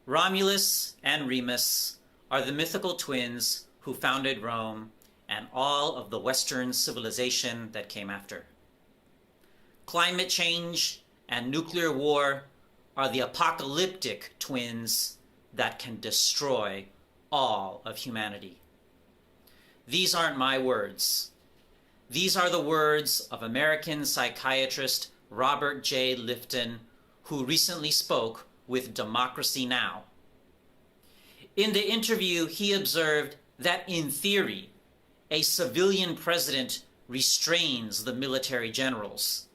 Romulus and Remus are the mythical twins who founded Rome and all of the Western civilization that came after. Climate change and nuclear war are the apocalyptic twins that can destroy all of humanity. These aren't my words. These are the words of American psychiatrist Robert J. Lifton, who recently spoke with Democracy Now! In the interview, he observed that in theory, a civilian president restrains the military generals.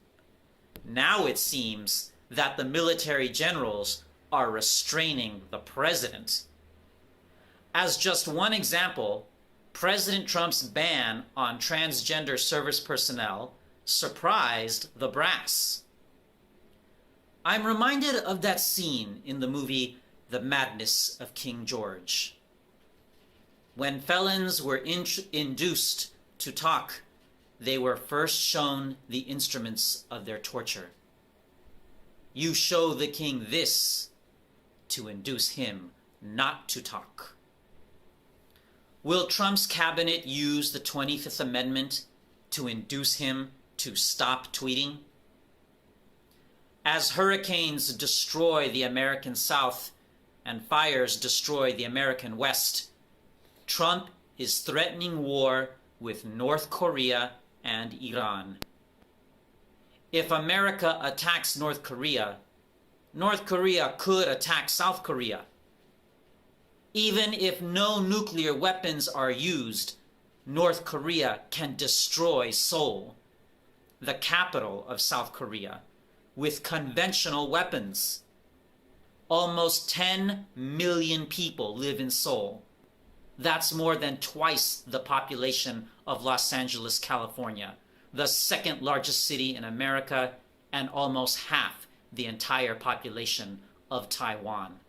Now it seems that the military generals are restraining the president. As just one example, President Trump's ban on transgender service personnel surprised the brass. I'm reminded of that scene in the movie The Madness of King George. When felons were induced to talk, they were first shown the instruments of their torture. You show the king this to induce him not to talk. Will Trump's cabinet use the 25th Amendment to induce him to stop tweeting? As hurricanes destroy the American South and fires destroy the American West, Trump is threatening war with North Korea and Iran. If America attacks North Korea could attack South Korea. Even if no nuclear weapons are used, North Korea can destroy Seoul, the capital of South Korea, with conventional weapons. Almost 10 million people live in Seoul. That's more than twice the population of Los Angeles, California, the second largest city in America, and almost half the entire population of Taiwan.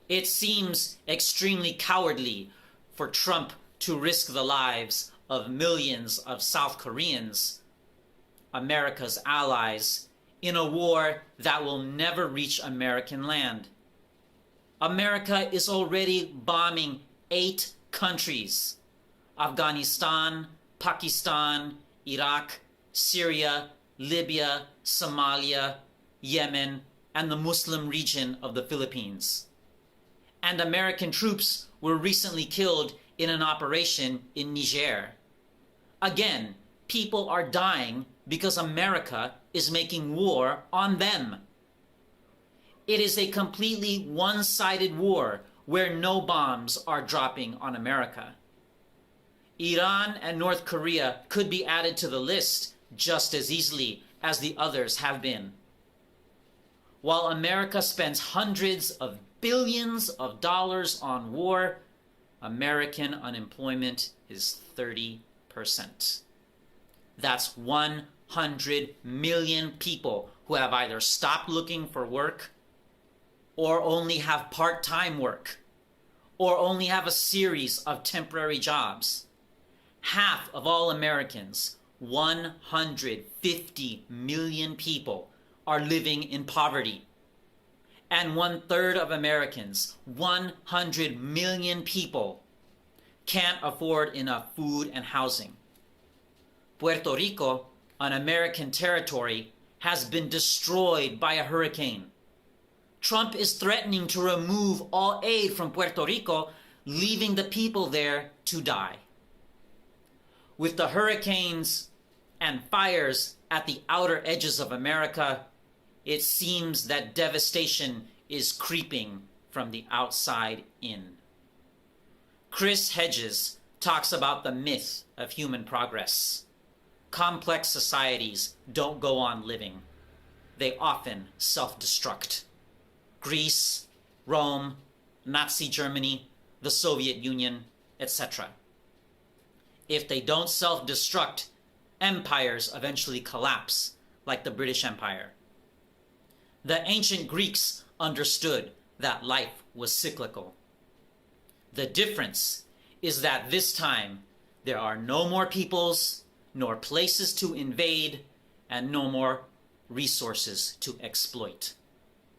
It seems extremely cowardly for Trump to risk the lives of millions of South Koreans, America's allies, in a war that will never reach American land. America is already bombing 8 countries: Afghanistan, Pakistan, Iraq, Syria, Libya, Somalia, Yemen, and the Muslim region of the Philippines. And American troops were recently killed in an operation in Niger. Again, people are dying because America is making war on them. It is a completely one-sided war where no bombs are dropping on America. Iran and North Korea could be added to the list just as easily as the others have been. While America spends hundreds of billions of dollars on war, American unemployment is 30%. That's 100 million people who have either stopped looking for work, or only have part-time work, or only have a series of temporary jobs. Half of all Americans, 150 million people, are living in poverty. And 1/3 of Americans, 100 million people, can't afford enough food and housing. Puerto Rico, an American territory, has been destroyed by a hurricane. Trump is threatening to remove all aid from Puerto Rico, leaving the people there to die. With the hurricanes and fires at the outer edges of America, it seems that devastation is creeping from the outside in. Chris Hedges talks about the myth of human progress. Complex societies don't go on living. They often self-destruct. Greece, Rome, Nazi Germany, the Soviet Union, etc. If they don't self-destruct, empires eventually collapse, like the British Empire. The ancient Greeks understood that life was cyclical. The difference is that this time there are no more peoples, nor places to invade, and no more resources to exploit.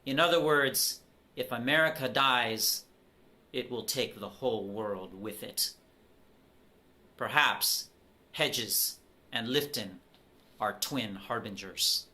In other words, If America dies, it will take the whole world with it. Perhaps Hedges and Lifton are twin harbingers.